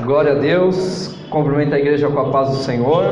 Glória a Deus, cumprimento a igreja com a paz do Senhor.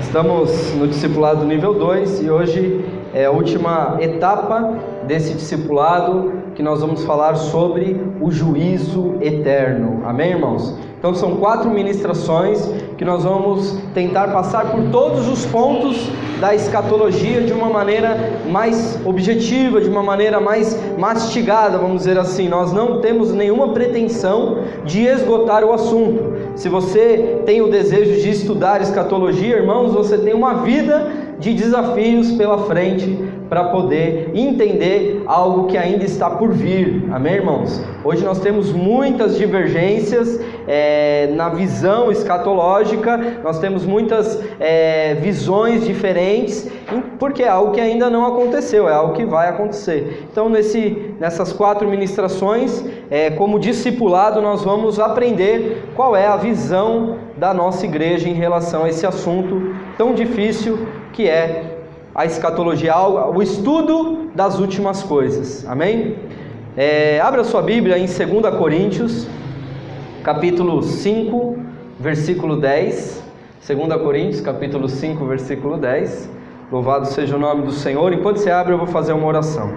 Estamos no discipulado nível 2 e hoje é a última etapa desse discipulado que nós vamos falar sobre o juízo eterno. Amém, irmãos? Então são 4 ministrações que nós vamos tentar passar por todos os pontos da escatologia de uma maneira mais objetiva, de uma maneira mais mastigada, vamos dizer assim. Nós não temos nenhuma pretensão de esgotar o assunto. Se você tem o desejo de estudar escatologia, irmãos, você tem uma vida de desafios pela frente para poder entender algo que ainda está por vir. Amém, irmãos? Hoje nós temos muitas divergências na visão escatológica, nós temos muitas visões diferentes, porque é algo que ainda não aconteceu, é algo que vai acontecer. Então nessas 4 ministrações, como discipulado, nós vamos aprender qual é a visão da nossa igreja em relação a esse assunto tão difícil que é a escatologia, o estudo das últimas coisas. Amém? Abra sua Bíblia em 2 Coríntios, capítulo 5, versículo 10. 2 Coríntios, capítulo 5, versículo 10. Louvado seja o nome do Senhor. Enquanto você abre, eu vou fazer uma oração.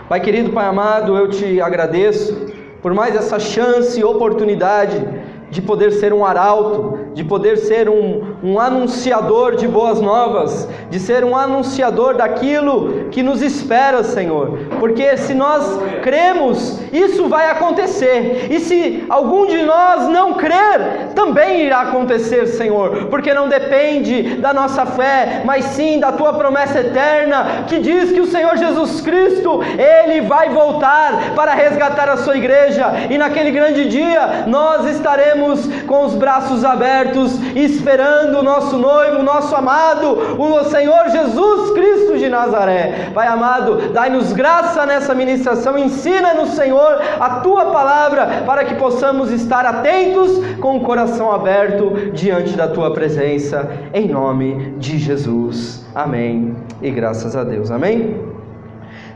Pai querido, Pai amado, eu te agradeço por mais essa chance e oportunidade de poder ser um arauto, de poder ser um anunciador de boas novas, de ser um anunciador daquilo que nos espera, Senhor, porque se nós cremos, isso vai acontecer, e se algum de nós não crer, também irá acontecer, Senhor, porque não depende da nossa fé, mas sim da Tua promessa eterna, que diz que o Senhor Jesus Cristo, Ele vai voltar para resgatar a Sua igreja, e naquele grande dia, nós estaremos com os braços abertos, esperando o nosso noivo, o nosso amado, o Senhor Jesus Cristo de Nazaré. Pai amado, dai-nos graça nessa ministração, ensina-nos, Senhor, a Tua palavra, para que possamos estar atentos, com o coração aberto, diante da Tua presença, em nome de Jesus. Amém, e graças a Deus. Amém?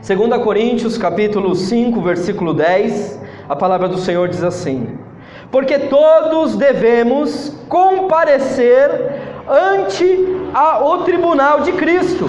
2 Coríntios, capítulo 5, versículo 10, a palavra do Senhor diz assim: porque todos devemos comparecer ante o tribunal de Cristo,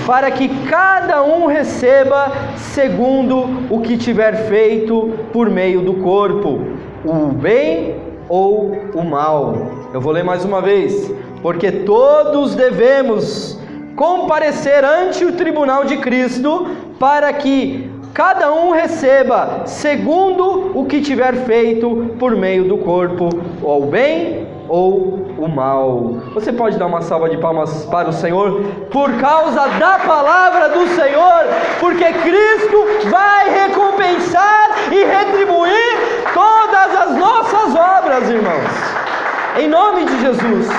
para que cada um receba segundo o que tiver feito por meio do corpo, o bem ou o mal. Eu vou ler mais uma vez. Porque todos devemos comparecer ante o tribunal de Cristo, para que cada um receba segundo o que tiver feito por meio do corpo, ou o bem ou o mal. Você pode dar uma salva de palmas para o Senhor por causa da palavra do Senhor, porque Cristo vai recompensar e retribuir todas as nossas obras, irmãos, em nome de Jesus.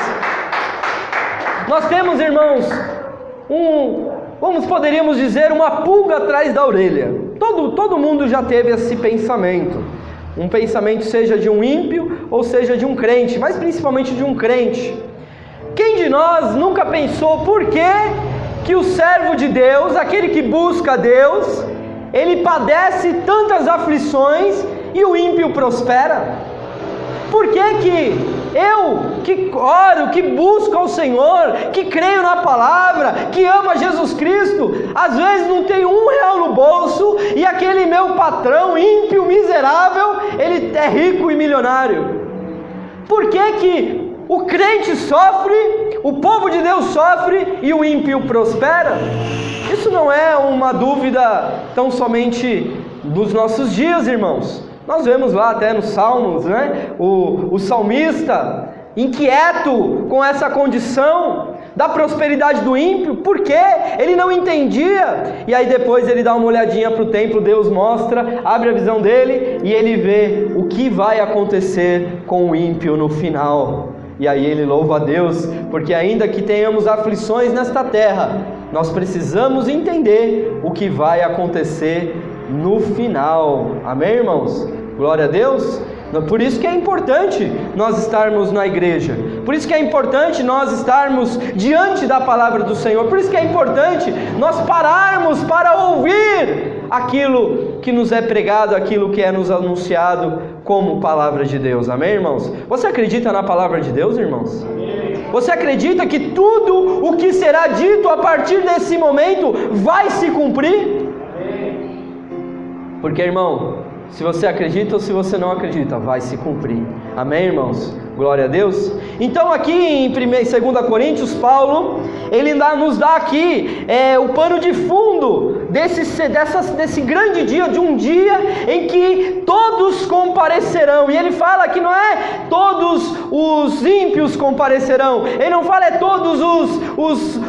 Nós temos, irmãos, poderíamos dizer, uma pulga atrás da orelha. Todo mundo já teve esse pensamento. Um pensamento seja de um ímpio ou seja de um crente, mas principalmente de um crente. Quem de nós nunca pensou por que o servo de Deus, aquele que busca Deus, ele padece tantas aflições e o ímpio prospera? Por que eu, que oro, que busco ao Senhor, que creio na palavra, que amo a Jesus Cristo, às vezes não tenho R$1 no bolso, e aquele meu patrão ímpio, miserável, ele é rico e milionário? Por que o crente sofre, o povo de Deus sofre e o ímpio prospera? Isso não é uma dúvida tão somente dos nossos dias, irmãos. Nós vemos lá até nos Salmos, né? O salmista inquieto com essa condição da prosperidade do ímpio, porque ele não entendia. E aí depois ele dá uma olhadinha para o templo, Deus mostra, abre a visão dele e ele vê o que vai acontecer com o ímpio no final. E aí ele louva a Deus, porque ainda que tenhamos aflições nesta terra, nós precisamos entender o que vai acontecer no final. Amém, irmãos? Glória a Deus. Por isso que é importante nós estarmos na igreja, por isso que é importante nós estarmos diante da palavra do Senhor, por isso que é importante nós pararmos para ouvir aquilo que nos é pregado, aquilo que é nos anunciado como palavra de Deus, amém, irmãos? Você acredita na palavra de Deus, irmãos? Amém. Você acredita que tudo o que será dito a partir desse momento vai se cumprir? Amém. Porque, irmão, se você acredita ou se você não acredita, vai se cumprir, amém, irmãos? Glória a Deus. Então aqui em 2 Coríntios, Paulo, ele nos dá aqui o pano de fundo desse grande dia, de um dia em que todos comparecerão. E ele fala que não é todos os ímpios comparecerão, ele não fala todos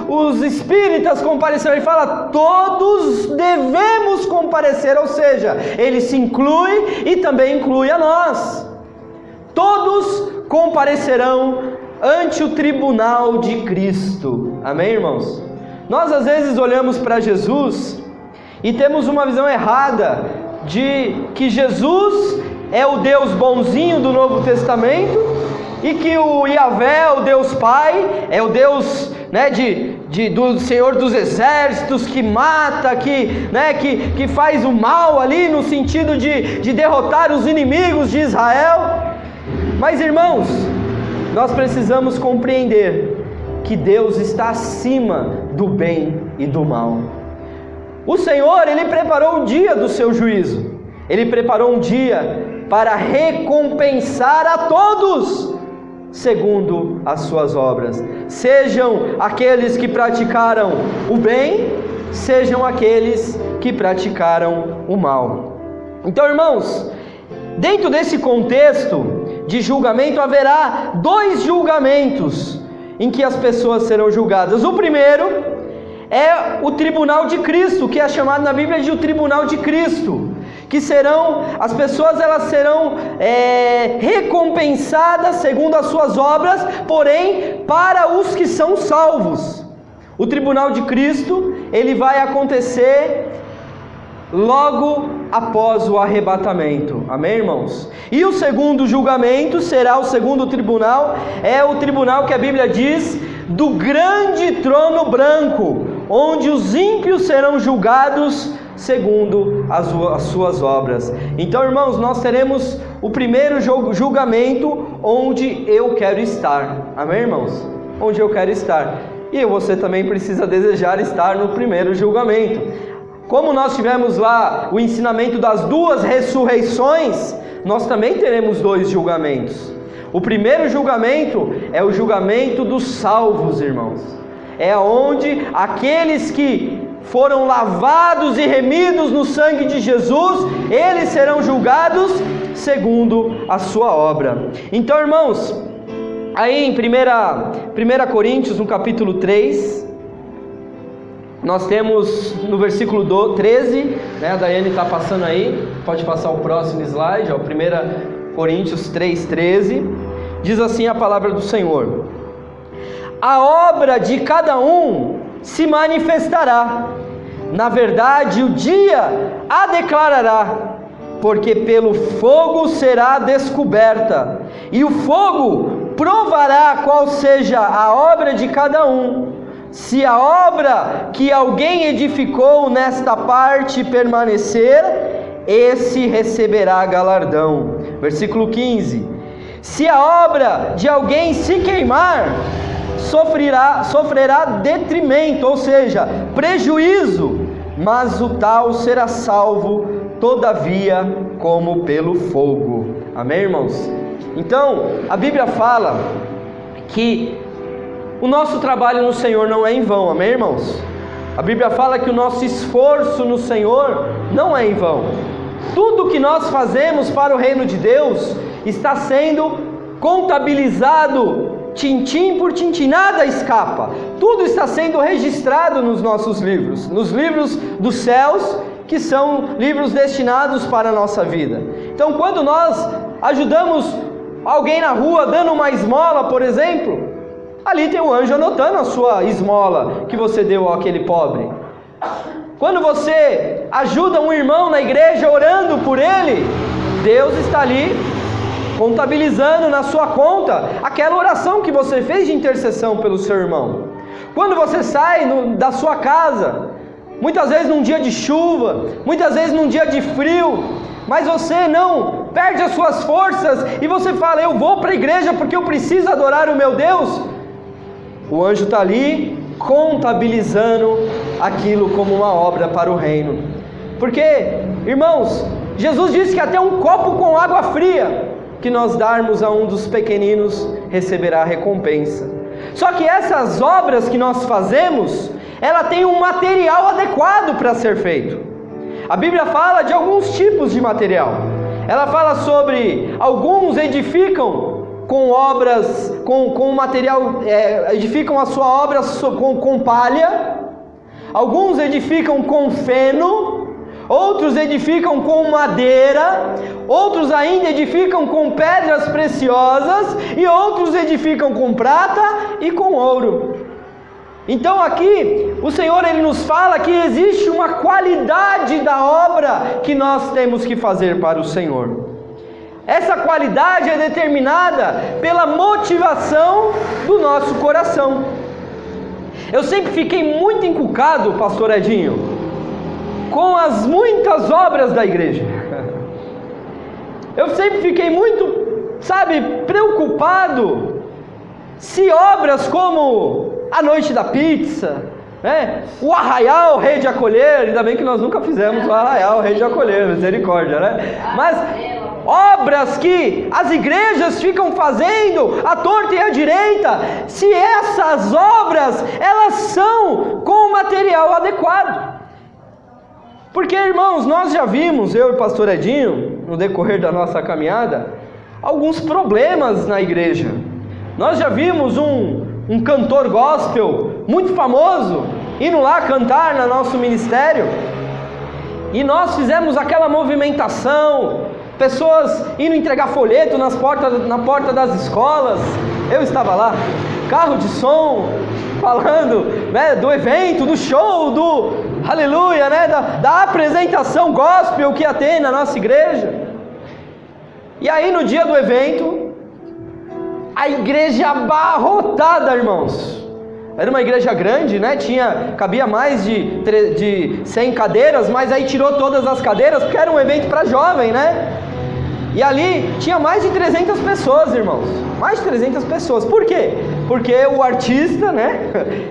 os espíritas comparecerão, ele fala todos devemos comparecer, ou seja, ele se inclui e também inclui a nós. Todos comparecerão ante o tribunal de Cristo, amém, irmãos? Nós às vezes olhamos para Jesus e temos uma visão errada de que Jesus é o Deus bonzinho do Novo Testamento e que o Yahvé, o Deus Pai, é o Deus, né, do Senhor dos Exércitos, que mata, que faz o mal ali no sentido de derrotar os inimigos de Israel. Mas, irmãos, nós precisamos compreender que Deus está acima do bem e do mal. O Senhor, Ele preparou um dia do seu juízo, Ele preparou um dia para recompensar a todos segundo as suas obras, sejam aqueles que praticaram o bem, sejam aqueles que praticaram o mal. Então, irmãos, dentro desse contexto de julgamento, haverá 2 julgamentos em que as pessoas serão julgadas. O primeiro é o tribunal de Cristo, que é chamado na Bíblia de o tribunal de Cristo, que as pessoas serão recompensadas segundo as suas obras, porém para os que são salvos. O tribunal de Cristo, ele vai acontecer logo após o arrebatamento, amém, irmãos? E o segundo julgamento será o segundo tribunal, é o tribunal que a Bíblia diz do grande trono branco, onde os ímpios serão julgados segundo as suas obras. Então, irmãos, nós teremos o primeiro julgamento onde eu quero estar, amém, irmãos? Onde eu quero estar, e você também precisa desejar estar no primeiro julgamento. Como nós tivemos lá o ensinamento das 2 ressurreições, nós também teremos 2 julgamentos. O primeiro julgamento é o julgamento dos salvos, irmãos. É onde aqueles que foram lavados e remidos no sangue de Jesus, eles serão julgados segundo a sua obra. Então, irmãos, aí em 1 Coríntios, no capítulo 3, nós temos no versículo 13, né, a Daiane está passando aí, pode passar o próximo slide, 1 Coríntios 3,13, diz assim a palavra do Senhor: a obra de cada um se manifestará, na verdade o dia a declarará, porque pelo fogo será descoberta, e o fogo provará qual seja a obra de cada um. Se a obra que alguém edificou nesta parte permanecer, esse receberá galardão. Versículo 15: se a obra de alguém se queimar, sofrerá detrimento, ou seja, prejuízo, mas o tal será salvo, todavia, como pelo fogo. Amém, irmãos? Então, a Bíblia fala que o nosso trabalho no Senhor não é em vão, amém, irmãos? A Bíblia fala que o nosso esforço no Senhor não é em vão. Tudo que nós fazemos para o reino de Deus está sendo contabilizado, tintim por tintim, nada escapa. Tudo está sendo registrado nos nossos livros, nos livros dos céus, que são livros destinados para a nossa vida. Então, quando nós ajudamos alguém na rua dando uma esmola, por exemplo, ali tem um anjo anotando a sua esmola que você deu àquele pobre. Quando você ajuda um irmão na igreja orando por ele, Deus está ali contabilizando na sua conta aquela oração que você fez de intercessão pelo seu irmão. Quando você sai da sua casa, muitas vezes num dia de chuva, muitas vezes num dia de frio, mas você não perde as suas forças e você fala, eu vou para a igreja porque eu preciso adorar o meu Deus, o anjo está ali contabilizando aquilo como uma obra para o reino. Porque, irmãos, Jesus disse que até um copo com água fria que nós darmos a um dos pequeninos receberá recompensa. Só que essas obras que nós fazemos, ela tem um material adequado para ser feito. A Bíblia fala de alguns tipos de material. Ela fala sobre alguns edificam com obras, com material, edificam a sua obra com palha. Alguns edificam com feno, outros edificam com madeira, outros ainda edificam com pedras preciosas e outros edificam com prata e com ouro. Então aqui o Senhor ele nos fala que existe uma qualidade da obra que nós temos que fazer para o Senhor. Essa qualidade é determinada pela motivação do nosso coração. Eu sempre fiquei muito encucado, pastor Edinho, com as muitas obras da igreja. Eu sempre fiquei muito, preocupado se obras como a noite da pizza, o Arraial Rei de Acolher, ainda bem que nós nunca fizemos o Arraial Rei de Acolher, misericórdia, mas obras que as igrejas ficam fazendo à torta e à direita, se essas obras, elas são com o material adequado. Porque, irmãos, nós já vimos, eu e o pastor Edinho, no decorrer da nossa caminhada, alguns problemas na igreja. Nós já vimos um cantor gospel muito famoso indo lá cantar no nosso ministério, e nós fizemos aquela movimentação, pessoas indo entregar folheto na porta das escolas. Eu estava lá, carro de som, falando do evento, do show, do aleluia, da apresentação gospel que ia ter na nossa igreja. E aí no dia do evento, a igreja abarrotada, irmãos. Era uma igreja grande, cabia mais de 100 cadeiras, mas aí tirou todas as cadeiras, porque era um evento para jovem, E ali tinha mais de 300 pessoas, irmãos. Mais de 300 pessoas. Por quê? Porque o artista,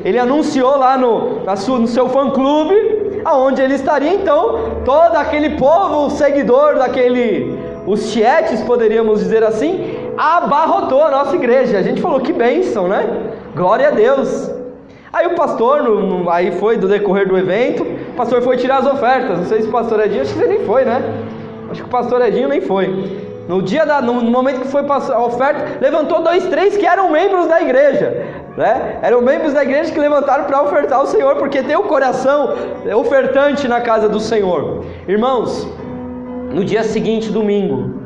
ele anunciou lá no seu fã-clube, aonde ele estaria. Então, todo aquele povo, o seguidor os tietes, poderíamos dizer assim, abarrotou a nossa igreja. A gente falou, que bênção, Glória a Deus. Aí o pastor, aí foi do decorrer do evento, o pastor foi tirar as ofertas. Não sei se o pastor Edinho, acho que ele nem foi, Acho que o pastor Edinho nem foi. No momento que foi a oferta, levantou 2, 3 que eram membros da igreja, Eram membros da igreja que levantaram para ofertar ao Senhor, porque tem o coração ofertante na casa do Senhor. Irmãos, no dia seguinte, domingo,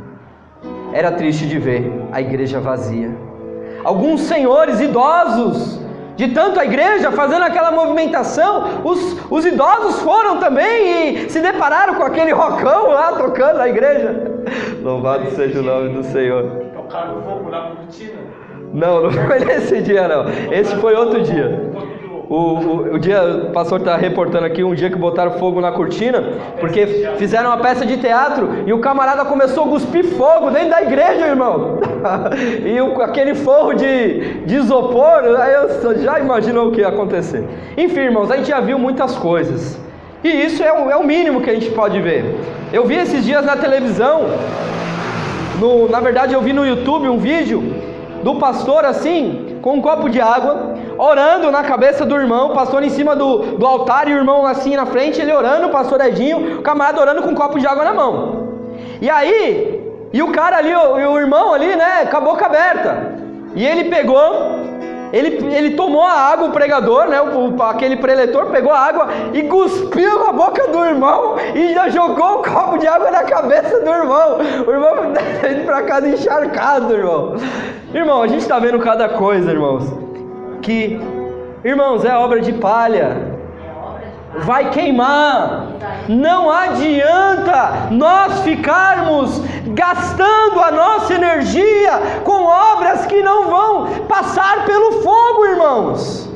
era triste de ver a igreja vazia. Alguns senhores idosos, de tanto a igreja fazendo aquela movimentação, os idosos foram também e se depararam com aquele rockão lá tocando na igreja. Louvado seja o nome do Senhor. Tocaram fogo na cortina? Não foi nesse dia não. Esse foi outro dia. O pastor está reportando aqui um dia que botaram fogo na cortina, porque fizeram uma peça de teatro e o camarada começou a cuspir fogo dentro da igreja, irmão. E aquele forro de isopor, aí você já imaginou o que ia acontecer. Enfim, irmãos, a gente já viu muitas coisas, e isso é o mínimo que a gente pode ver. Eu vi esses dias na televisão, na verdade eu vi no YouTube um vídeo do pastor assim, com um copo de água, orando na cabeça do irmão, o pastor em cima do altar e o irmão assim na frente, ele orando, o pastor Edinho, o camarada orando com um copo de água na mão. E aí, o cara ali, o irmão ali, com a boca aberta, e ele pegou, ele tomou a água, o pregador, aquele preletor, pegou a água e cuspiu na boca do irmão e já jogou o copo de água na cabeça do irmão. O irmão indo para casa encharcado, irmão. Irmão, a gente está vendo cada coisa, irmãos, que, irmãos, é obra de palha. Vai queimar. Não adianta nós ficarmos gastando a nossa energia com obras que não vão passar pelo fogo, irmãos.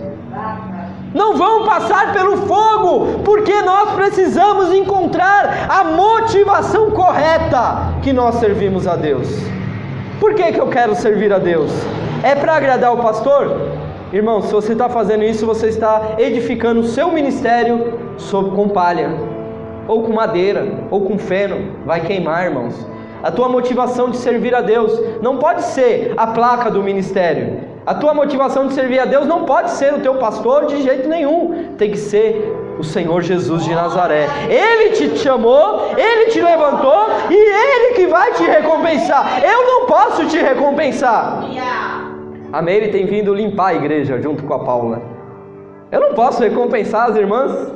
não vão passar pelo fogo, porque nós precisamos encontrar a motivação correta que nós servimos a Deus. Por que eu quero servir a Deus? É para agradar o pastor? Irmão, se você está fazendo isso, você está edificando o seu ministério com palha, ou com madeira, ou com feno, vai queimar, irmãos. A tua motivação de servir a Deus não pode ser a placa do ministério. A tua motivação de servir a Deus não pode ser o teu pastor de jeito nenhum. Tem que ser o Senhor Jesus de Nazaré. Ele te chamou, Ele te levantou e Ele que vai te recompensar. Eu não posso te recompensar. A Meire tem vindo limpar a igreja junto com a Paula. Eu não posso recompensar as irmãs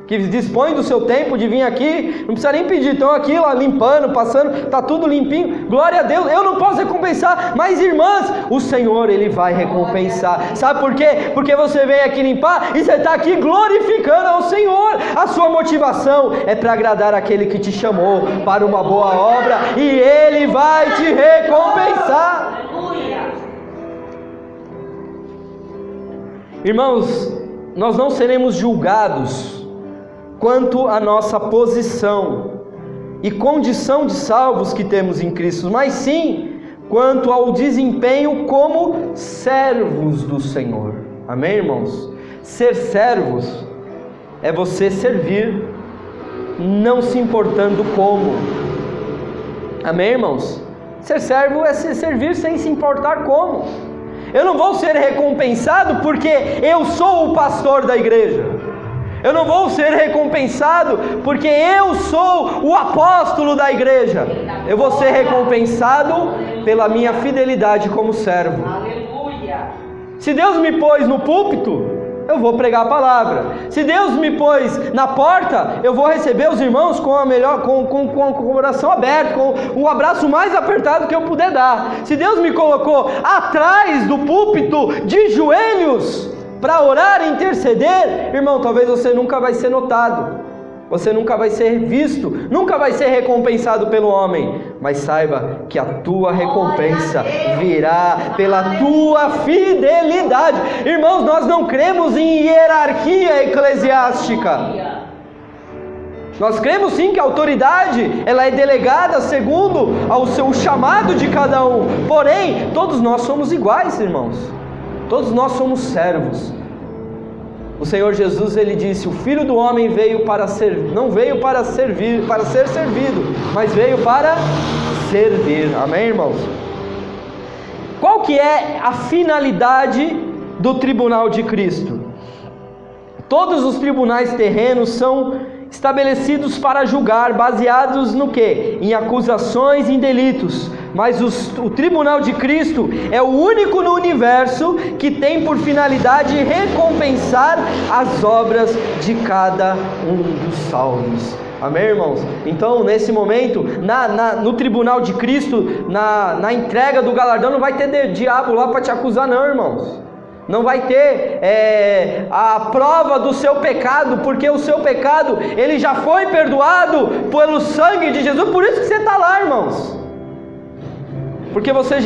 que dispõem do seu tempo de vir aqui, não precisa nem pedir, estão aqui lá limpando, passando, está tudo limpinho, glória a Deus. Eu não posso recompensar, mas irmãs, o Senhor, Ele vai recompensar. Sabe por quê? Porque você vem aqui limpar e você está aqui glorificando ao Senhor. A sua motivação é para agradar aquele que te chamou para uma boa obra, e Ele vai te recompensar. Irmãos, nós não seremos julgados quanto à nossa posição e condição de salvos que temos em Cristo, mas sim quanto ao desempenho como servos do Senhor. Amém, irmãos? Ser servos é você servir, não se importando como. Amém, irmãos? Ser servo é servir sem se importar como. Eu não vou ser recompensado porque eu sou o pastor da igreja. Eu não vou ser recompensado porque eu sou o apóstolo da igreja. Eu vou ser recompensado pela minha fidelidade como servo. Aleluia. Se Deus me pôs no púlpito, eu vou pregar a palavra. Se Deus me pôs na porta, eu vou receber os irmãos com o coração aberto, com o abraço mais apertado que eu puder dar. Se Deus me colocou atrás do púlpito de joelhos para orar e interceder, irmão, talvez você nunca vai ser notado, você nunca vai ser visto, nunca vai ser recompensado pelo homem, mas saiba que a tua recompensa virá pela tua fidelidade. Irmãos, nós não cremos em hierarquia eclesiástica. Nós cremos sim que a autoridade, ela é delegada segundo ao seu chamado de cada um. Porém, todos nós somos iguais, irmãos. Todos nós somos servos. O Senhor Jesus, Ele disse: o Filho do Homem veio para não veio para servir, para ser servido, mas veio para servir. Amém, irmãos? Qual que é a finalidade do tribunal de Cristo? Todos os tribunais terrenos são estabelecidos para julgar, baseados no quê? Em acusações e em delitos. Mas o tribunal de Cristo é o único no universo que tem por finalidade recompensar as obras de cada um dos salvos. Amém, irmãos? Então, nesse momento, no tribunal de Cristo, na entrega do galardão, não vai ter diabo lá para te acusar, não, irmãos. Não vai ter a prova do seu pecado, porque o seu pecado, ele já foi perdoado pelo sangue de Jesus. Por isso que você está lá, irmãos, porque você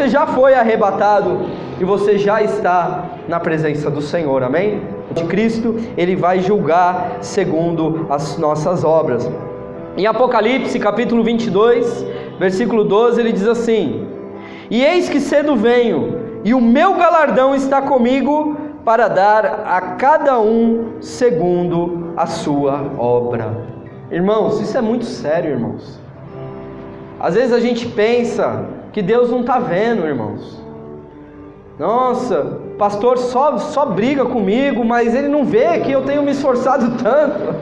já foi arrebatado e você já está na presença do Senhor. Amém? De Cristo, Ele vai julgar segundo as nossas obras. Em Apocalipse capítulo 22, versículo 12, ele diz assim: e eis que cedo venho, e o meu galardão está comigo para dar a cada um segundo a sua obra. Irmãos, isso é muito sério, irmãos. Às vezes a gente pensa que Deus não está vendo, irmãos. Nossa, pastor só briga comigo, mas ele não vê que eu tenho me esforçado tanto.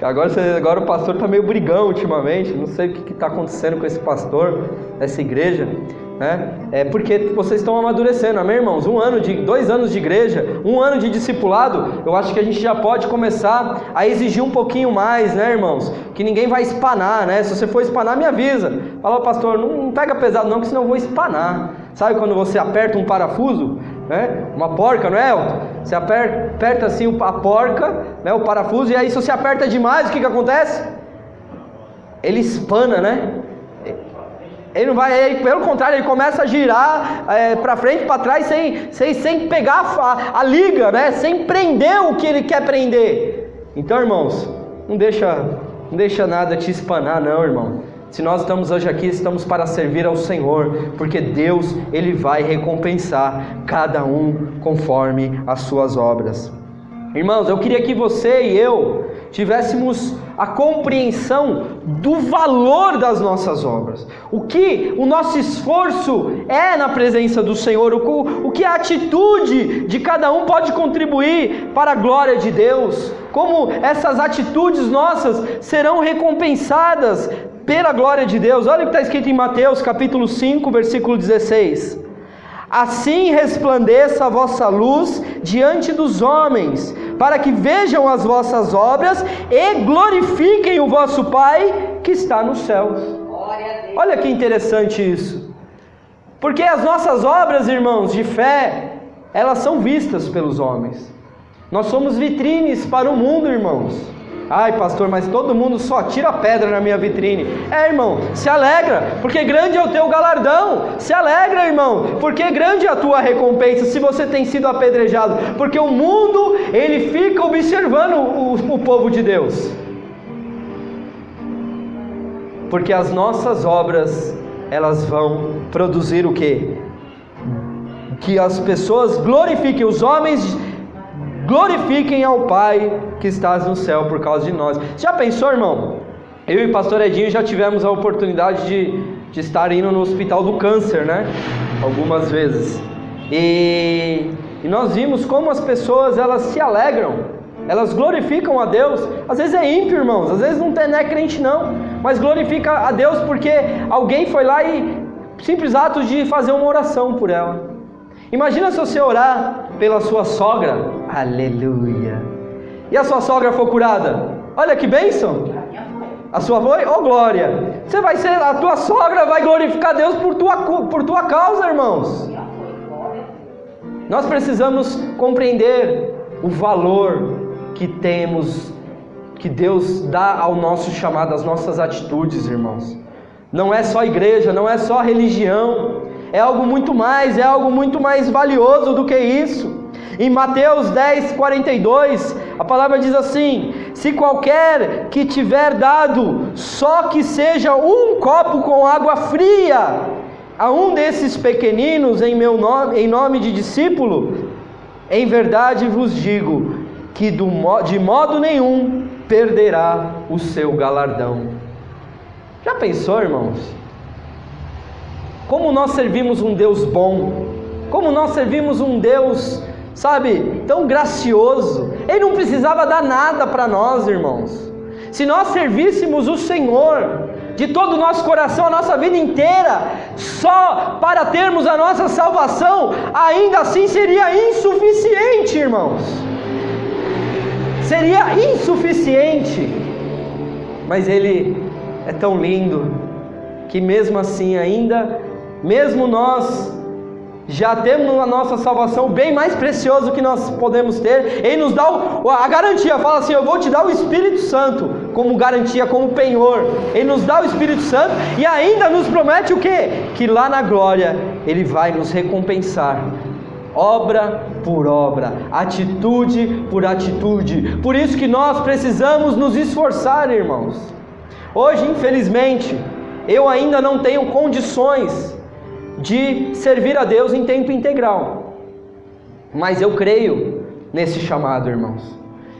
Agora o pastor está meio brigão ultimamente. Não sei o que está acontecendo com esse pastor, essa igreja, né? É porque vocês estão amadurecendo, amém, irmãos? 2 anos de igreja, 1 ano de discipulado, eu acho que a gente já pode começar a exigir um pouquinho mais, né, irmãos? Que ninguém vai espanar, né? Se você for espanar, me avisa. Fala, pastor, não pega pesado não, que senão eu vou espanar. Sabe quando você aperta um parafuso, né? Uma porca, não é, Elton? Você aperta assim a porca, né? O parafuso, e aí se você aperta demais, o que acontece? Ele espana, né? Ele não vai, pelo contrário, ele começa a girar para frente e para trás sem pegar a liga, né? Sem prender o que ele quer prender. Então, irmãos, não deixa nada te espanar, não, irmão. Se nós estamos hoje aqui, estamos para servir ao Senhor, porque Deus, Ele vai recompensar cada um conforme as suas obras. Irmãos, eu queria que você e eu tivéssemos a compreensão do valor das nossas obras, o que o nosso esforço é na presença do Senhor, o que a atitude de cada um pode contribuir para a glória de Deus, como essas atitudes nossas serão recompensadas pela glória de Deus. Olha o que está escrito em Mateus capítulo 5, versículo 16: assim resplandeça a vossa luz diante dos homens, para que vejam as vossas obras e glorifiquem o vosso Pai que está nos céus. Olha que interessante isso, porque as nossas obras, irmãos, de fé, elas são vistas pelos homens. Nós somos vitrines para o mundo, irmãos. Ai, pastor, mas todo mundo só tira pedra na minha vitrine. Irmão, se alegra, porque grande é o teu galardão. Se alegra, irmão, porque grande é a tua recompensa, se você tem sido apedrejado. Porque o mundo, ele fica observando o povo de Deus. Porque as nossas obras, elas vão produzir o quê? Que as pessoas glorifiquem, os homens glorifiquem ao Pai que estás no céu por causa de nós. Já pensou, irmão? Eu e o pastor Edinho já tivemos a oportunidade de estar indo no hospital do câncer, né? Algumas vezes. E nós vimos como as pessoas, elas se alegram, elas glorificam a Deus. Às vezes é ímpio, irmãos, às vezes não é crente não, mas glorifica a Deus porque alguém foi lá e simples ato de fazer uma oração por ela. Imagina se você orar pela sua sogra, aleluia, e a sua sogra for curada, olha que bênção. A sua foi? Oh glória, a tua sogra vai glorificar Deus por tua causa, irmãos. Nós precisamos compreender o valor que temos, que Deus dá ao nosso chamado, às nossas atitudes, irmãos. Não é só igreja, não é só religião, é algo muito mais valioso do que isso. Em Mateus 10, 42, a palavra diz assim: se qualquer que tiver dado, só que seja um copo com água fria, a um desses pequeninos em meu nome, em nome de discípulo, em verdade vos digo, que de modo nenhum perderá o seu galardão. Já pensou, irmãos? Como nós servimos um Deus bom, como nós servimos um Deus, sabe, tão gracioso. Ele não precisava dar nada para nós, irmãos. Se nós servíssemos o Senhor de todo o nosso coração, a nossa vida inteira, só para termos a nossa salvação, ainda assim seria insuficiente, irmãos. Seria insuficiente. Mas Ele é tão lindo, que mesmo assim ainda, mesmo nós já temos a nossa salvação, o bem mais precioso que nós podemos ter, Ele nos dá a garantia, fala assim: eu vou te dar o Espírito Santo, como garantia, como penhor. Ele nos dá o Espírito Santo e ainda nos promete o quê? Que lá na glória Ele vai nos recompensar, obra por obra, atitude por atitude. Por isso que nós precisamos nos esforçar, irmãos. Hoje, infelizmente, eu ainda não tenho condições de servir a Deus em tempo integral, mas eu creio nesse chamado, irmãos.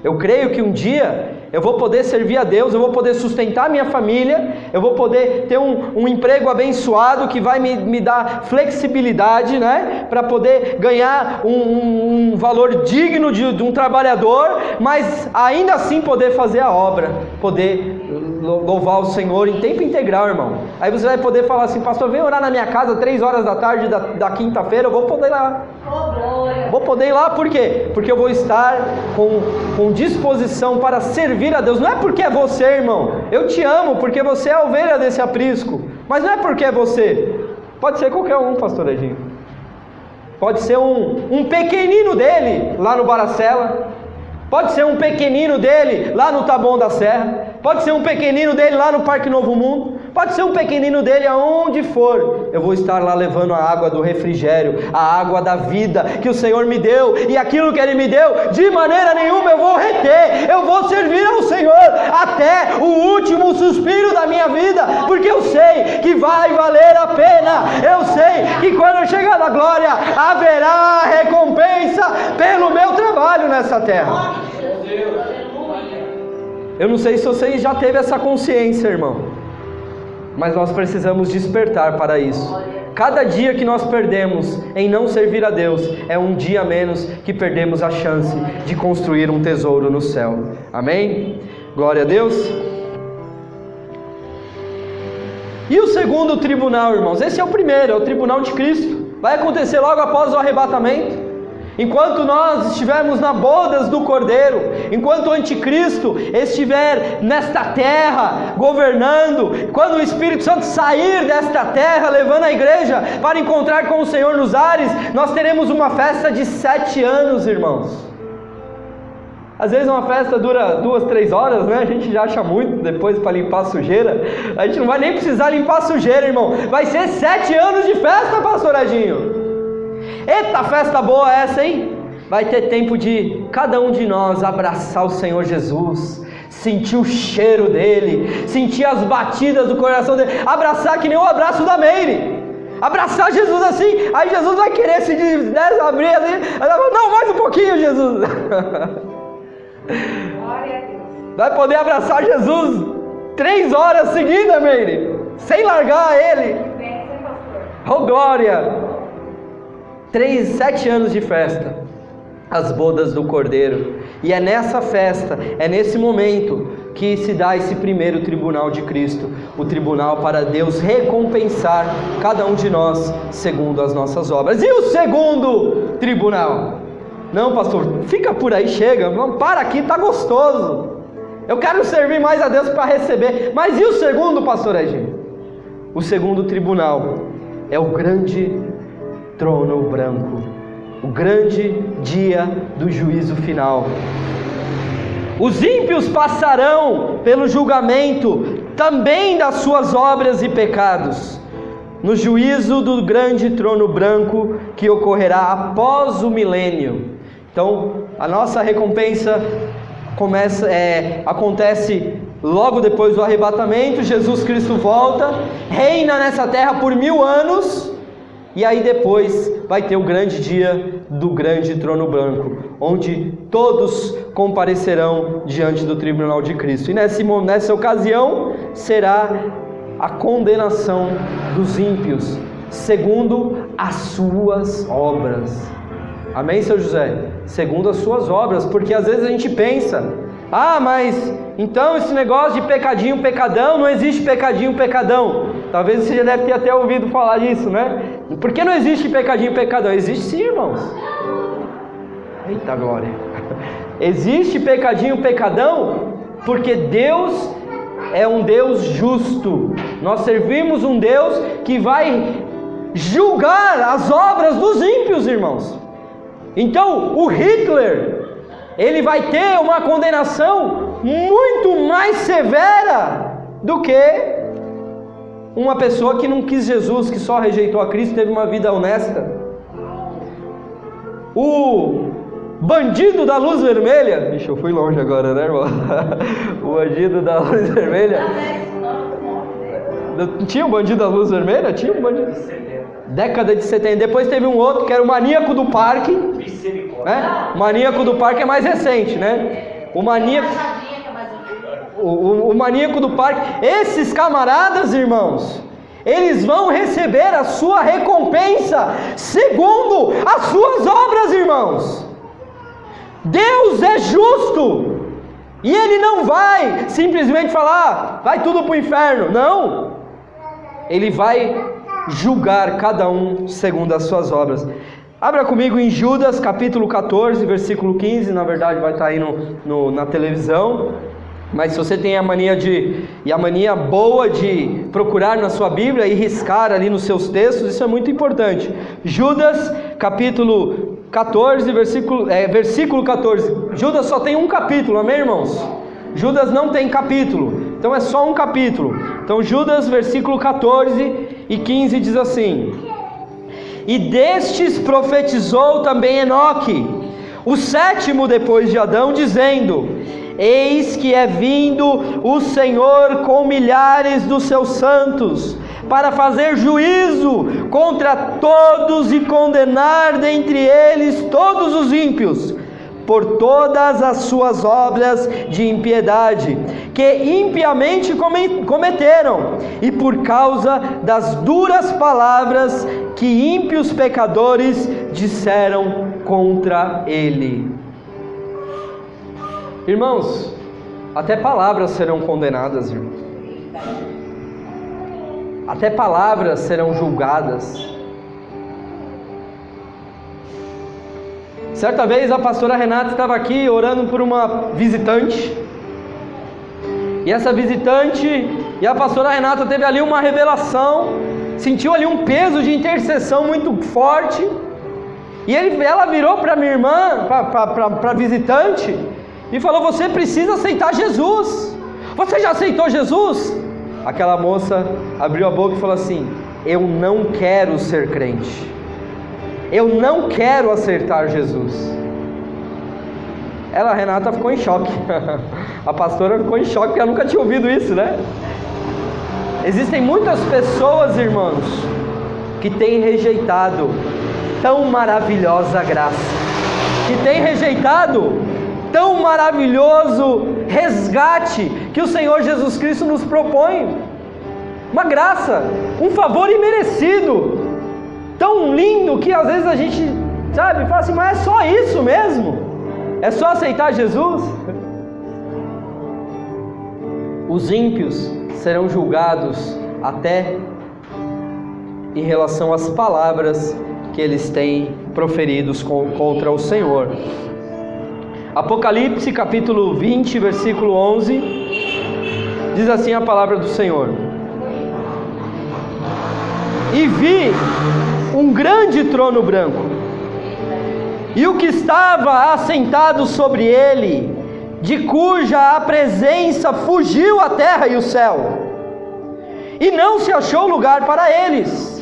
Eu creio que um dia eu vou poder servir a Deus, eu vou poder sustentar minha família, eu vou poder ter um emprego abençoado que vai me dar flexibilidade, né, para poder ganhar um valor digno de um trabalhador, mas ainda assim poder fazer a obra, poder louvar o Senhor em tempo integral, irmão. Aí você vai poder falar assim: pastor, vem orar na minha casa 3 horas da tarde da quinta-feira. Eu vou poder ir lá. Vou poder ir lá, por quê? Porque eu vou estar com disposição para servir a Deus. Não é porque é você, irmão. Eu te amo porque você é a ovelha desse aprisco, mas não é porque é você. Pode ser qualquer um, pastor Edinho. Pode ser um pequenino dele lá no Baracela, pode ser um pequenino dele lá no Taboão da Serra, pode ser um pequenino dele lá no Parque Novo Mundo, pode ser um pequenino dele, aonde for, eu vou estar lá levando a água do refrigério, a água da vida que o Senhor me deu, e aquilo que Ele me deu, de maneira nenhuma eu vou reter, eu vou servir ao Senhor até o último suspiro da minha vida, porque eu sei que vai valer a pena, eu sei que quando eu chegar na glória, haverá recompensa pelo meu trabalho nessa terra. Eu não sei se você já teve essa consciência, irmão, mas nós precisamos despertar para isso. Cada dia que nós perdemos em não servir a Deus é um dia a menos que perdemos a chance de construir um tesouro no céu. Amém? Glória a Deus. E o segundo tribunal, irmãos? Esse é o primeiro, é o tribunal de Cristo. Vai acontecer logo após o arrebatamento. Enquanto nós estivermos na bodas do Cordeiro, enquanto o anticristo estiver nesta terra governando, quando o Espírito Santo sair desta terra levando a igreja para encontrar com o Senhor nos ares, nós teremos uma festa de 7 anos, irmãos. Às vezes uma festa dura 2, 3 horas, né? A gente já acha muito depois para limpar a sujeira. A gente não vai nem precisar limpar a sujeira, irmão. Vai ser 7 anos de festa, pastor Edinho. Eita, festa boa essa, hein? Vai ter tempo de cada um de nós abraçar o Senhor Jesus, sentir o cheiro dele, sentir as batidas do coração dele, abraçar que nem o abraço da Meire, abraçar Jesus assim, aí Jesus vai querer se abrir assim, não, mais um pouquinho, Jesus. Vai poder abraçar Jesus 3 horas seguidas, Meire, sem largar ele. Oh, glória! 7 anos de festa, as bodas do Cordeiro, e é nessa festa, é nesse momento que se dá esse primeiro tribunal de Cristo, o tribunal para Deus recompensar cada um de nós segundo as nossas obras. E o segundo tribunal? Não, pastor, fica por aí, chega, vamos, para aqui, tá gostoso, eu quero servir mais a Deus para receber. Mas e o segundo, pastor Edinho? O segundo tribunal é o grande trono branco, o grande dia do juízo final. Os ímpios passarão pelo julgamento também das suas obras e pecados, no juízo do grande trono branco que ocorrerá após o milênio. Então, a nossa recompensa acontece logo depois do arrebatamento. Jesus Cristo volta, reina nessa terra por 1000 anos, e aí depois vai ter o grande dia do grande trono branco, onde todos comparecerão diante do tribunal de Cristo. E nessa ocasião será a condenação dos ímpios, segundo as suas obras. Amém, seu José? Segundo as suas obras, porque às vezes a gente pensa, mas então esse negócio de pecadinho, pecadão, não existe pecadinho, pecadão. Talvez você já deve ter até ouvido falar disso, né? Por que não existe pecadinho, pecadão? Existe sim, irmãos. Eita glória. Existe pecadinho, pecadão, porque Deus é um Deus justo. Nós servimos um Deus que vai julgar as obras dos ímpios, irmãos. Então, o Hitler, ele vai ter uma condenação muito mais severa do que uma pessoa que não quis Jesus, que só rejeitou a Cristo, teve uma vida honesta. O bandido da luz vermelha, ixi, eu fui longe agora, né, irmão? O bandido da luz vermelha. Tinha um bandido da luz vermelha? Tinha um bandido. Década de 70. Depois teve um outro que era o maníaco do parque, né? O maníaco do parque é mais recente, né? O maníaco do parque. Esses camaradas, irmãos, eles vão receber a sua recompensa segundo as suas obras, irmãos. Deus é justo e Ele não vai simplesmente falar, vai tudo para o inferno. Não, Ele vai julgar cada um segundo as suas obras. Abra comigo em Judas capítulo 14, versículo 15. Na verdade vai estar aí na televisão, mas se você tem a mania boa de procurar na sua Bíblia e riscar ali nos seus textos, isso é muito importante. Judas capítulo 14, versículo 14. Judas só tem um capítulo, amém, irmãos? Judas não tem capítulo, então é só um capítulo. Então Judas, versículo 14 e 15 diz assim: e destes profetizou também Enoque, o sétimo depois de Adão, dizendo: eis que é vindo o Senhor com milhares dos seus santos, para fazer juízo contra todos e condenar dentre eles todos os ímpios, por todas as suas obras de impiedade, que impiamente cometeram, e por causa das duras palavras que ímpios pecadores disseram contra ele. Irmãos, até palavras serão condenadas, irmãos. Até palavras serão julgadas. Certa vez a pastora Renata estava aqui orando por uma visitante. E essa visitante e a pastora Renata teve ali uma revelação, sentiu ali um peso de intercessão muito forte. E ela virou para minha irmã, para a visitante, e falou: você precisa aceitar Jesus. Você já aceitou Jesus? Aquela moça abriu a boca e falou assim: eu não quero ser crente, eu não quero aceitar Jesus. A Renata ficou em choque. A pastora ficou em choque porque ela nunca tinha ouvido isso, né? Existem muitas pessoas, irmãos, que têm rejeitado tão maravilhosa graça, que têm rejeitado tão maravilhoso resgate que o Senhor Jesus Cristo nos propõe. Uma graça, um favor imerecido, tão lindo que às vezes a gente, fala assim: mas é só isso mesmo? É só aceitar Jesus? Os ímpios serão julgados até em relação às palavras que eles têm proferidos contra o Senhor. Apocalipse capítulo 20, versículo 11, diz assim a palavra do Senhor: e vi um grande trono branco, e o que estava assentado sobre ele, de cuja a presença fugiu a terra e o céu, e não se achou lugar para eles.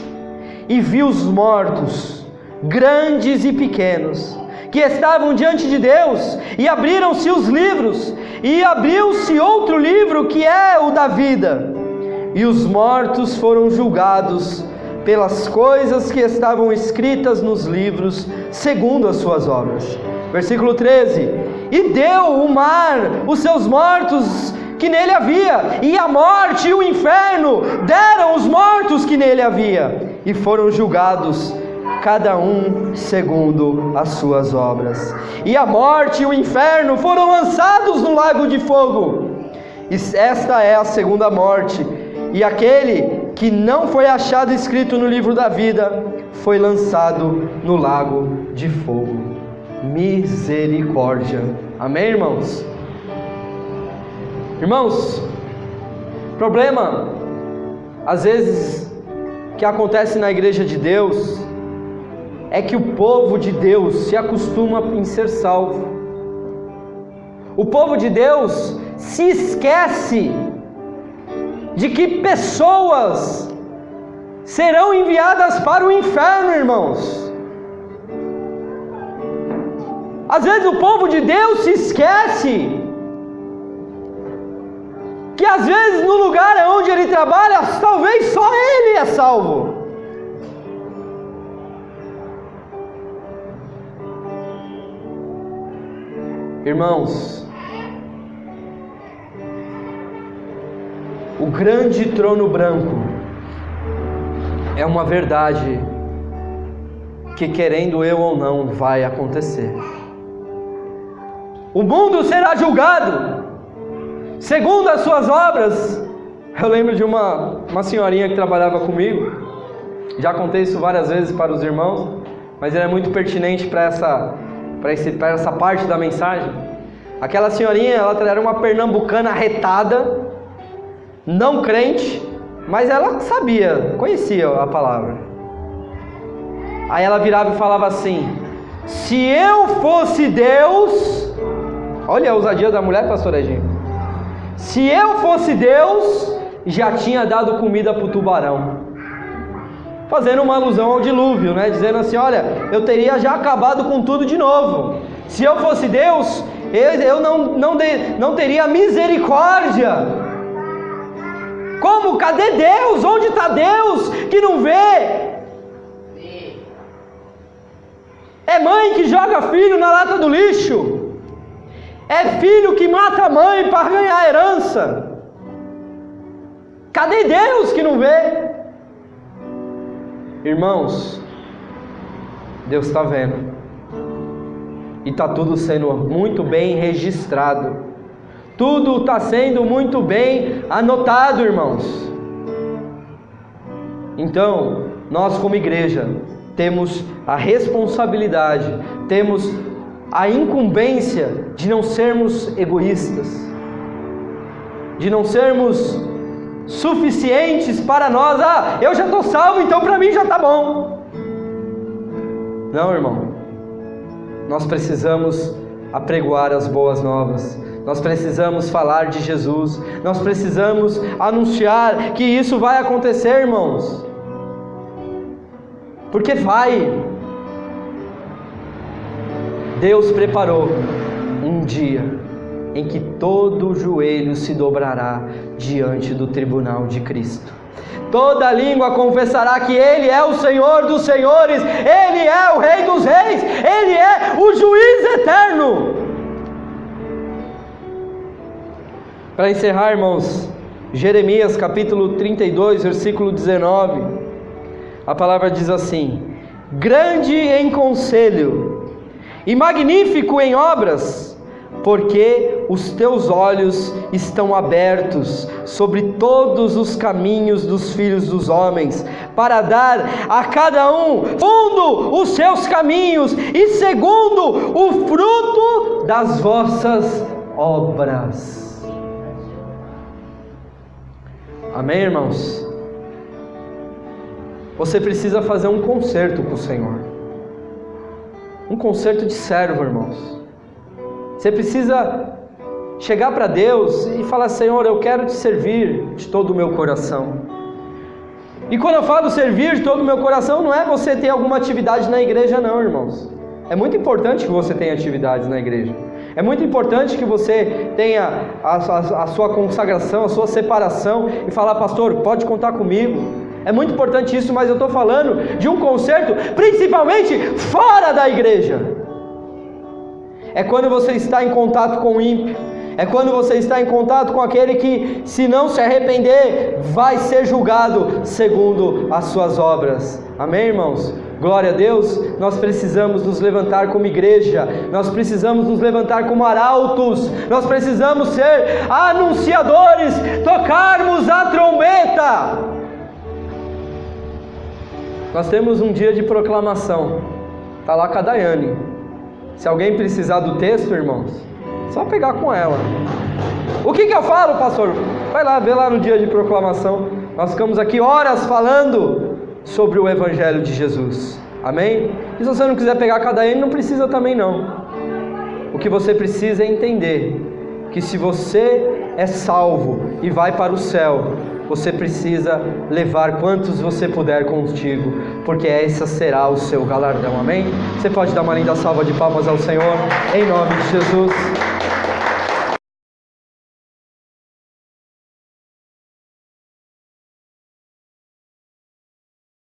E vi os mortos, grandes e pequenos, que estavam diante de Deus, e abriram-se os livros, e abriu-se outro livro, que é o da vida, e os mortos foram julgados pelas coisas que estavam escritas nos livros, segundo as suas obras. Versículo 13: e deu o mar os seus mortos que nele havia, e a morte e o inferno deram os mortos que nele havia, e foram julgados cada um segundo as suas obras. E a morte e o inferno foram lançados no lago de fogo. E esta é a segunda morte. E aquele que não foi achado escrito no livro da vida foi lançado no lago de fogo. Misericórdia. Amém, irmãos? Irmãos, problema às vezes que acontece na igreja de Deus é que o povo de Deus se acostuma em ser salvo. O povo de Deus se esquece de que pessoas serão enviadas para o inferno, irmãos. Às vezes o povo de Deus se esquece que às vezes no lugar onde ele trabalha, talvez só ele é salvo. Irmãos, o grande trono branco é uma verdade que, querendo eu ou não, vai acontecer. O mundo será julgado segundo as suas obras. Eu lembro de uma senhorinha que trabalhava comigo. Já contei isso várias vezes para os irmãos, mas ele é muito pertinente para essa parte da mensagem. Aquela senhorinha, ela era uma pernambucana arretada, não crente, mas ela sabia, conhecia a palavra. Aí ela virava e falava assim: se eu fosse Deus, olha a ousadia da mulher, pastor Edinho, se eu fosse Deus, já tinha dado comida para o tubarão. Fazendo uma alusão ao dilúvio, né? Dizendo assim, olha, eu teria já acabado com tudo de novo. Se eu fosse Deus, eu não teria misericórdia. Como? Cadê Deus? Onde está Deus que não vê? É mãe que joga filho na lata do lixo. É filho que mata a mãe para ganhar herança. Cadê Deus que não vê? Irmãos, Deus está vendo. E está tudo sendo muito bem registrado. Tudo está sendo muito bem anotado, irmãos. Então, nós como igreja temos a responsabilidade, temos a incumbência de não sermos egoístas, de não sermos suficientes para nós. Eu já estou salvo, então para mim já está bom. Não, irmão, nós precisamos apregoar as boas novas, nós precisamos falar de Jesus, nós precisamos anunciar que isso vai acontecer, irmãos, porque vai. Deus preparou um dia em que todo joelho se dobrará diante do tribunal de Cristo. Toda língua confessará que Ele é o Senhor dos senhores, Ele é o Rei dos reis, Ele é o juiz eterno. Para encerrar, irmãos, Jeremias capítulo 32, versículo 19, a palavra diz assim: grande em conselho e magnífico em obras, porque os teus olhos estão abertos sobre todos os caminhos dos filhos dos homens, para dar a cada um segundo os seus caminhos e segundo o fruto das vossas obras. Amém, irmãos? Você precisa fazer um concerto com o Senhor. Um concerto de servo, irmãos. Você precisa chegar para Deus e falar: Senhor, eu quero te servir de todo o meu coração. E quando eu falo servir de todo o meu coração, não é você ter alguma atividade na igreja, não, irmãos. É muito importante que você tenha atividades na igreja. É muito importante que você tenha a sua consagração, a sua separação e falar: pastor, pode contar comigo. É muito importante isso, mas eu estou falando de um concerto principalmente fora da igreja. É quando você está em contato com o ímpio, é quando você está em contato com aquele que, se não se arrepender, vai ser julgado segundo as suas obras. Amém, irmãos? Glória a Deus. Nós precisamos nos levantar como igreja, nós precisamos nos levantar como arautos, nós precisamos ser anunciadores, tocarmos a trombeta. Nós temos um dia de proclamação, está lá com a Daiane. Se alguém precisar do texto, irmãos, só pegar com ela. O que eu falo, pastor? Vai lá, vê lá no dia de proclamação. Nós ficamos aqui horas falando sobre o Evangelho de Jesus. Amém? E se você não quiser pegar com a Daiane, não precisa também não. O que você precisa é entender que se você é salvo e vai para o céu, você precisa levar quantos você puder contigo, porque essa será o seu galardão. Amém? Você pode dar uma linda salva de palmas ao Senhor, em nome de Jesus.